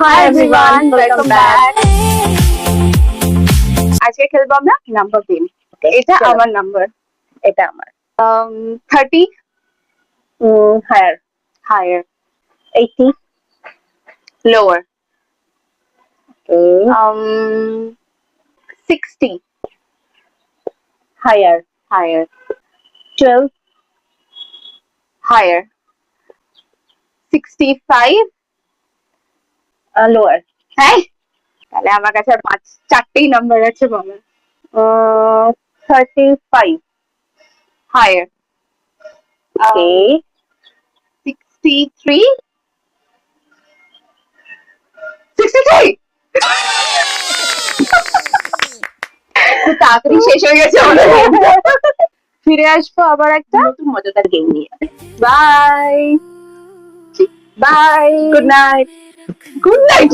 Hi everyone, welcome back. আজকে খেলবো আমরা নাম্বার গেম। এটা আমার নাম্বার, এটা আমার 30 higher, higher 80 lower, 60 higher, higher 12 higher, 65 lower. হ্যাঁ, তাহলে আমার কাছে আর চারটেই নাম্বার আছে বলো। 35 higher, 63 63 খুব তাড়াতাড়ি শেষ হয়ে গেছে আমাদের। ফিরে আসবো আবার একটা নতুন মজাদার গেম নিয়ে। Bye bye, good night, good night.